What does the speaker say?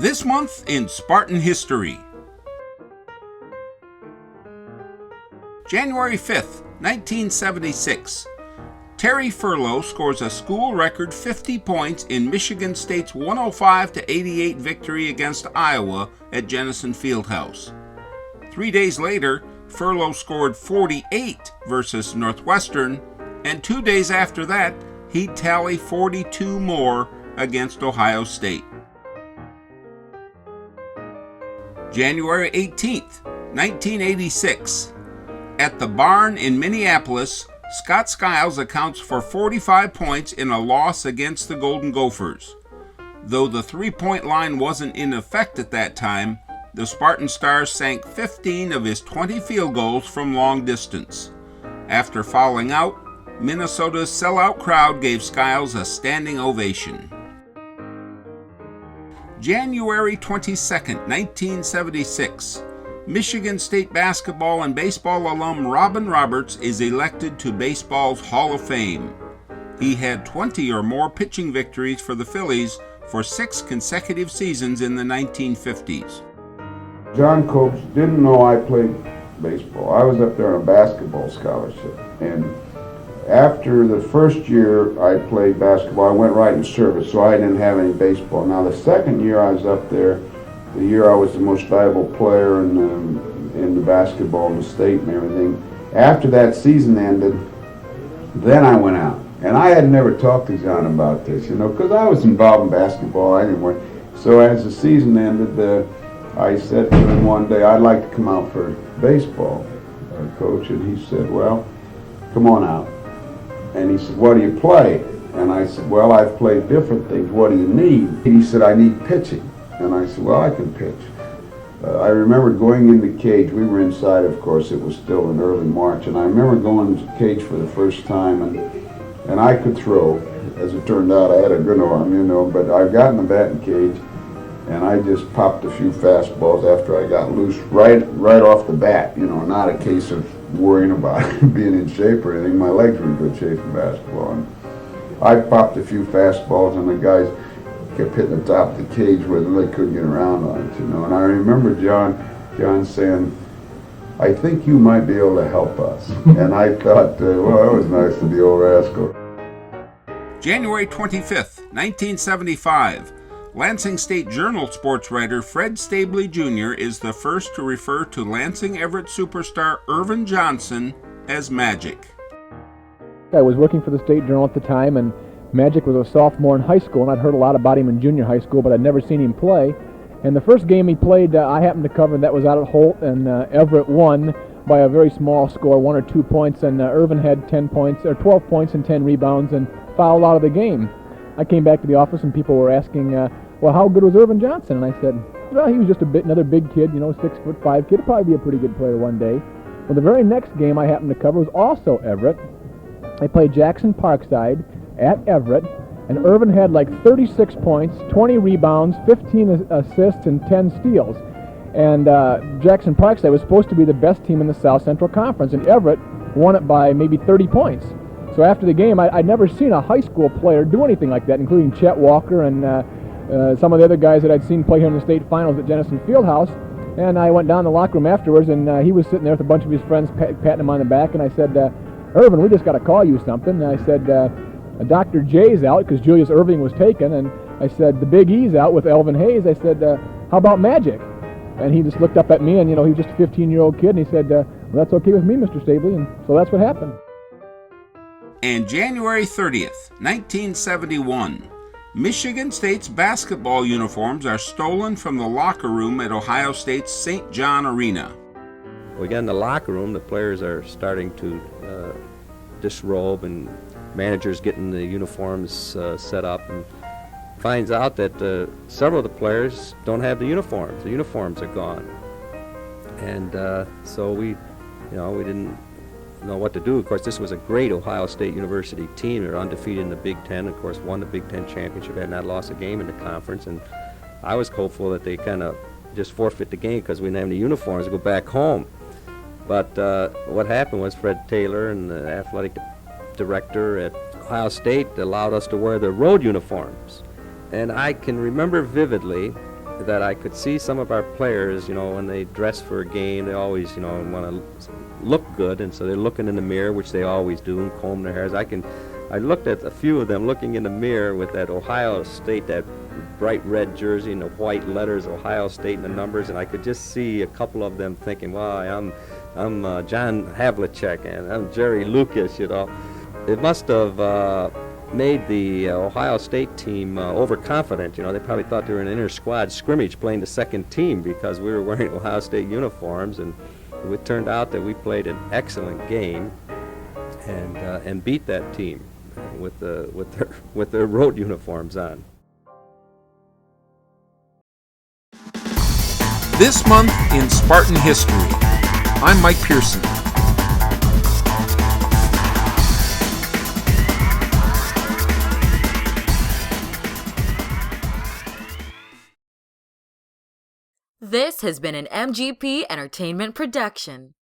This month in Spartan history. January 5th, 1976. Terry Furlow scores a school record 50 points in Michigan State's 105-88 victory against Iowa at Jenison Fieldhouse. 3 days later, Furlow scored 48 versus Northwestern, and 2 days after that, he'd tally 42 more against Ohio State. January 18th, 1986. At the Barn in Minneapolis, Scott Skiles accounts for 45 points in a loss against the Golden Gophers. Though the three-point line wasn't in effect at that time, the Spartan Stars sank 15 of his 20 field goals from long distance. After fouling out, Minnesota's sellout crowd gave Skiles a standing ovation. January 22nd, 1976. Michigan State basketball and baseball alum Robin Roberts is elected to baseball's Hall of Fame. He had 20 or more pitching victories for the Phillies for 6 consecutive seasons in the 1950s. John Copes didn't know I played baseball. I was up there on a basketball scholarship, and after the first year I played basketball, I went right in service, so I didn't have any baseball. Now the second year I was up there, the year I was the most valuable player in the basketball in the state and everything. After that season ended, then I went out. And I had never talked to John about this, because I was involved in basketball. I didn't work. So as the season ended, I said to him one day, I'd like to come out for baseball, coach. And he said, well, come on out. And he said, what do you play? And I said, well, I've played different things. What do you need? He said, I need pitching. And I said, well, I can pitch. I remember going in the cage. We were inside, of course. It was still in early March. And I remember going in the cage for the first time, and I could throw. As it turned out, I had a good arm, but I got in the batting cage, and I just popped a few fastballs after I got loose right off the bat, not a case of worrying about being in shape or anything. My legs were in good shape for basketball. And I popped a few fastballs, and the guys kept hitting the top of the cage where they couldn't get around on it, And I remember John saying, I think you might be able to help us. And I thought, well, that was nice of the old rascal. January 25th, 1975. Lansing State Journal sports writer Fred Stabley Jr. is the first to refer to Lansing Everett superstar Irvin Johnson as Magic. I was working for the State Journal at the time, and Magic was a sophomore in high school, and I'd heard a lot about him in junior high school, but I'd never seen him play. And the first game he played, I happened to cover, and that was out at Holt, and Everett won by a very small score, 1 or 2 points, and Irvin had 10 points, or 12 points and 10 rebounds, and fouled out of the game. I came back to the office, and people were asking, well, how good was Irvin Johnson? And I said, well, he was just another big kid, 6'5" kid. He'll probably be a pretty good player one day. Well, the very next game I happened to cover was also Everett. I played Jackson Parkside at Everett, and Irvin had like 36 points, 20 rebounds, 15 assists, and 10 steals. And Jackson Parkside was supposed to be the best team in the South Central Conference, and Everett won it by maybe 30 points. So after the game, I'd never seen a high school player do anything like that, including Chet Walker and some of the other guys that I'd seen play here in the state finals at Jenison Fieldhouse. And I went down to the locker room afterwards, and he was sitting there with a bunch of his friends patting him on the back, and I said, Irvin, we just got to call you something. And I said, Dr. J's out because Julius Irving was taken, and I said, the Big E's out with Elvin Hayes. I said, how about Magic? And he just looked up at me, and he was just a 15-year-old kid, and he said, well, that's okay with me, Mr. Stabley. And so that's what happened. And January 30th, 1971, Michigan State's basketball uniforms are stolen from the locker room at Ohio State's St. John Arena. We get in the locker room, the players are starting to disrobe, and managers getting the uniforms set up, and finds out that several of the players don't have the uniforms. The uniforms are gone. And so we didn't know what to do. Of course, this was a great Ohio State University team. They were undefeated in the Big Ten, of course, won the Big Ten championship, had not lost a game in the conference, and I was hopeful that they kind of just forfeit the game because we didn't have any uniforms to go back home. But what happened was Fred Taylor and the athletic director at Ohio State allowed us to wear the road uniforms. And I can remember vividly that I could see some of our players, when they dress for a game, they always, want to look good, and so they're looking in the mirror, which they always do, and comb their hairs. I looked at a few of them looking in the mirror with that Ohio State, that bright red jersey and the white letters, Ohio State, and the numbers, and I could just see a couple of them thinking, "Wow, I'm John Havlicek, and I'm Jerry Lucas." It must have made the Ohio State team overconfident. They probably thought they were in an inter-squad scrimmage playing the second team because we were wearing Ohio State uniforms, and it turned out that we played an excellent game and beat that team with their road uniforms on. This month in Spartan history, I'm Mike Pearson. This has been an MGP Entertainment production.